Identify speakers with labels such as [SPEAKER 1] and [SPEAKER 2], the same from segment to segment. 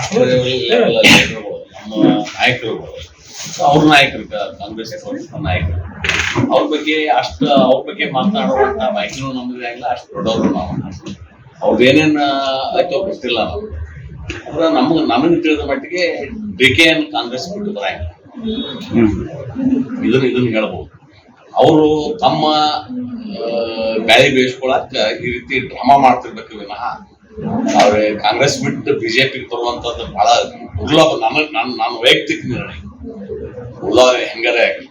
[SPEAKER 1] ರಾಷ್ಟ್ರ ಲೆವೆಲಲ್ಲಿ ಇರ್ಬೋದು, ನಮ್ಮ ನಾಯಕರು ಅವ್ರ ನಾಯಕರು, ಕಾಂಗ್ರೆಸ್ ನಾಯಕರು, ಅವ್ರ ಬಗ್ಗೆ ಮಾತನಾಡುವಂತ ಮಾಹಿತಿನೂ ನಮಗೆ ಆಗಿಲ್ಲ. ಅಷ್ಟು ದೊಡ್ಡವರು ನಾವು, ಅವ್ರದ್ದು ಏನೇನು ಆಯ್ತೋ ಗೊತ್ತಿಲ್ಲ ನಾವು. ಅಂದ್ರೆ ನಮಗೆ ತಿಳಿದ ಮಟ್ಟಿಗೆ DKN ಕಾಂಗ್ರೆಸ್ ಬಿಟ್ಟು ಬರಂಗಿಲ್ಲ, ಇದನ್ನ ಹೇಳ್ಬೋದು. ಅವರು ತಮ್ಮ ಬ್ಯಾಳಿ ಬೇಯಿಸ್ಕೊಳಕ್ ಈ ರೀತಿ ಡ್ರಾಮಾ ಮಾಡ್ತಿರ್ಬೇಕು ವಿನಃ ಅವ್ರೆ ಕಾಂಗ್ರೆಸ್ ಬಿಟ್ಟು ಬಿಜೆಪಿಗೆ ಬರುವಂತದ್ದು ಬಹಳ ದುರ್ಲಭ. ನನ್ನ ವೈಯಕ್ತಿಕ ನಿರ್ಣಯ ದುರ್ಲಭ ಹೆಂಗಾರೆ ಆಗಲಿ.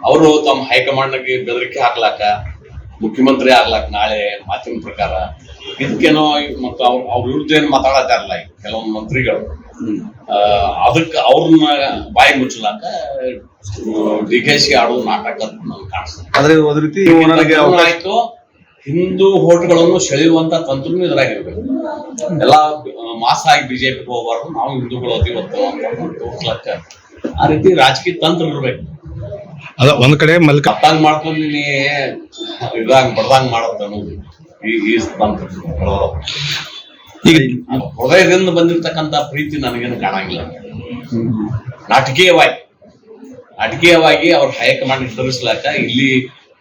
[SPEAKER 1] ಅವರು ತಮ್ಮ ಹೈಕಮಾಂಡ್ಗೆ ಬೆದರಿಕೆ ಹಾಕ್ಲಾಕ, ಮುಖ್ಯಮಂತ್ರಿ ಆಗ್ಲಾಕ ನಾಳೆ ಮಾತಿನ ಪ್ರಕಾರ ಇದಕ್ಕೇನೋ ಮತ್ತು ಅವ್ರ ವಿರುದ್ಧ ಏನು ಮಾತಾಡತ್ತಾರಲ್ಲ ಕೆಲವೊಂದು ಮಂತ್ರಿಗಳು, ಅದಕ್ಕೆ ಅವ್ರನ್ನ ಬಾಯಿ ಮುಚ್ಚಲಾಕ DKC ಆಡೋ ನಾಟಕ ನಮ್ಗೆ ಕಾಣಿಸ್ತದೆ. ಆಯ್ತು, ಹಿಂದೂ ಹೋಟ್ಗಳನ್ನು ಸೆಳೆಯುವಂತ ತಂತ್ರನೂ ಇದ್ರಾಗಿರ್ಬೇಕು. ಎಲ್ಲಾ ಮಾಸ ಆಗಿ ಬಿಜೆಪಿ ಹೋಗ್ಬಾರ್ದು, ನಾವು ಹಿಂದೂಗಳು ಅತಿವತ್ತು ಅಂತ ತೋರ್ಸ್ಲಕ್ಕ ಆ ರೀತಿ ರಾಜಕೀಯ ತಂತ್ರ ಇರ್ಬೇಕು.
[SPEAKER 2] ಅದ ಒಂದ್ ಕಡೆ
[SPEAKER 1] ಕಪ್ಪಾಂಗ್ ಮಾಡ್ಕೊಂಡು ನೀ ಇದಂಗ್ ಬಡ್ದಂಗ್ ಮಾಡತ್ತ ಅನ್ನೋದು ಈ ತಂತ್ರ. ಈಗ ಹೃದಯದಿಂದ ಬಂದಿರ್ತಕ್ಕಂಥ ಪ್ರೀತಿ ನನಗೇನು ಕಾಣಂಗಿಲ್ಲ. ನಾಟಕೀಯವಾಗಿ ಅವ್ರ ಹೈಕಮಾಂಡ್ ಎದುರಿಸ್ಲಾಕ, ಇಲ್ಲಿ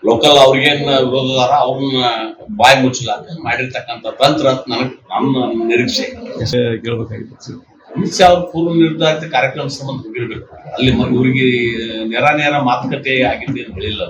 [SPEAKER 1] ಲೋಕಲ್ ಅವ್ರಿಗೇನ್ ವಿರೋಧದಾರ ಅವ್ರನ್ನ ಬಾಯಿ ಮುಚ್ಚಲಾಕ ಮಾಡಿರ್ತಕ್ಕಂಥ ತಂತ್ರ ಅಂತ ನನ್ನ ನಿರೀಕ್ಷೆ.
[SPEAKER 2] ಕೇಳ್ಬೇಕಾಗಿತ್ತು
[SPEAKER 1] ಅಮಿತ್ ಶಾ ಅವ್ರ ಪೂರ್ವ ನಿರ್ಧಾರಿತ ಕಾರ್ಯಕ್ರಮ ಸಂಬಂಧ ಹೋಗಿರ್ಬೇಕು. ಅಲ್ಲಿ ಇವ್ರಿಗೆ ನೇರ ಮಾತುಕತೆ ಆಗಿದ್ದೇನು ಹೇಳಿಲ್ಲ.